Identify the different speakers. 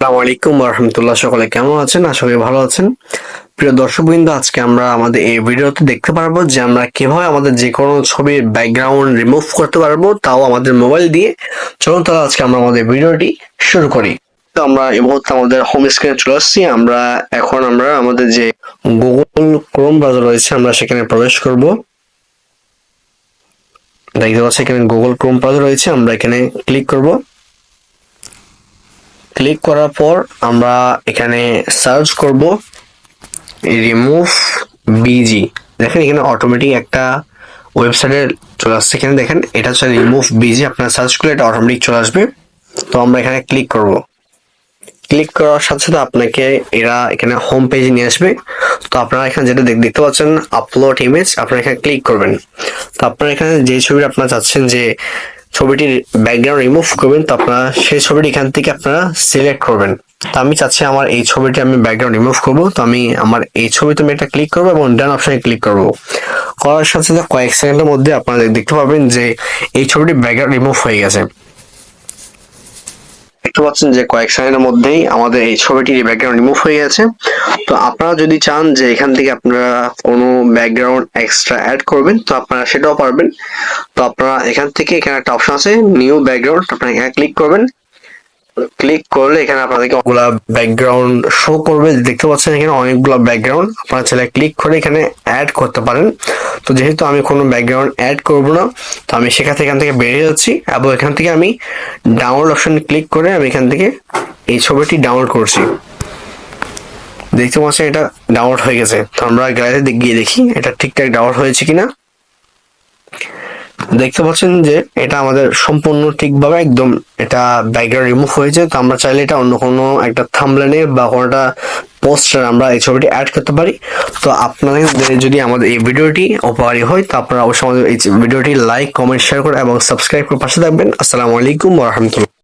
Speaker 1: আসসালামু আলাইকুম রহমতুল্লাহ। সকলে কেমন আছেন? আশা করি ভালো আছেন। প্রিয় দর্শকবৃন্দ, আজকে আমরা আমাদের এই ভিডিওতে দেখতে পারবো যে আমরা কিভাবে আমাদের যে কোনো ছবির ব্যাকগ্রাউন্ড রিমুভ করতে পারবো, তাও আমাদের মোবাইল দিয়ে। চলুন তাহলে আজকে আমরা আমাদের ভিডিওটি শুরু করি। তো আমরা এই মুহূর্তে আমাদের হোম স্ক্রিনে চলে আসছি। আমরা আমাদের যে গুগল ক্রোম ব্রাউজার রয়েছে আমরা সেখানে প্রবেশ করব। দেখতে পাচ্ছি এখানে গুগল ক্রোম ব্রাউজার রয়েছে, আমরা এখানে ক্লিক করব। ক্লিক করার পর আমরা এখানে সার্চ করব রিমুভ বিজি। দেখেন এখানে অটোমেটিক একটা ওয়েবসাইটে চলে আসছে। এখানে দেখেন এটা হচ্ছে রিমুভ বিজি, আপনারা সার্চ করলে এটা অটোমেটিক চলে আসবে। তো আমরা এখানে ক্লিক করব। ক্লিক করার সাথে সাথে আপনাকে এরা এখানে হোম পেজে নিয়ে আসবে। তো আপনারা এখানে যেটা দেখতে পাচ্ছেন আপলোড ইমেজ, আপনারা এখানে ক্লিক করবেন। তো আপনারা এখানে যে ছবিটা আপনারা চাচ্ছেন যে ছবিটির ব্যাকগ্রাউন্ড রিমুভ করবেন, তো আপনারা সেই ছবিটি এখান থেকে আপনারা সিলেক্ট করবেন। তো আমি চাচ্ছি আমার এই ছবিটি আমি ব্যাকগ্রাউন্ড রিমুভ করব। তো আমি আমার এই ছবিতে আমি একটা ক্লিক করবো এবং ডান অপশনে ক্লিক করব। করার সাথে সাথে কয়েক সেকেন্ডের মধ্যে আপনারা দেখতে পাবেন যে এই ছবিটি ব্যাকগ্রাউন্ড রিমুভ হয়ে গেছে। দেখতে পাচ্ছেন যে কয়েক সেকেন্ডের মধ্যেই আমাদের এই ছবিটির ব্যাকগ্রাউন্ড রিমুভ হয়ে গেছে। তো আপনারা যদি চান যে এখান থেকে আপনারা কোনো ব্যাকগ্রাউন্ড এক্সট্রা অ্যাড করবেন, তো আপনারা সেটাও পারবেন। তো আপনারা এখান থেকে এখানে একটা অপশন আছে নিউ ব্যাকগ্রাউন্ড, আপনারা এখানে ক্লিক করবেন। ক্লিক করলে এখানে আপনাদেরকে অনেকগুলা ব্যাকগ্রাউন্ড শো করবে। দেখতে পাচ্ছেন এখানে অনেকগুলা ব্যাকগ্রাউন্ড, আপনারা চাইলে ক্লিক করে এখানে অ্যাড করতে পারেন। তো যেহেতু আমি কোনো ব্যাকগ্রাউন্ড অ্যাড করব না, তো আমি এখান থেকে বেরিয়ে যাচ্ছি এবং এখান থেকে আমি ডাউনলোড অপশনে ক্লিক করে আমি এখান থেকে এই ছবিটি ডাউনলোড করছি। দেখতে পাচ্ছেন এটা ডাউনলোড হয়ে গেছে। তো আমরা গ্যালারিতে গিয়ে দেখি এটা ঠিকঠাক ডাউনলোড হয়েছে কিনা। দেখতে পাচ্ছেন যে এটা আমাদের সম্পূর্ণ ঠিকভাবে একদম এটা ব্যাকগ্রাউন্ড রিমুভ হয়েছে। তো আমরা চাইলে এটা অন্য কোনো একটা থাম্বনেলে বা কোনোটা পোস্টার আমরা এই ছবিটি অ্যাড করতে পারি। তো আপনাদের যদি আমাদের এই ভিডিওটি উপকারী হয়, তো আপনারা অবশ্যই আমাদের এই ভিডিওটি লাইক, কমেন্ট, শেয়ার করে এবং সাবস্ক্রাইব করে পাশে থাকবেন। আসসালামু আলাইকুম ওয়া রাহমাতুল্লাহ।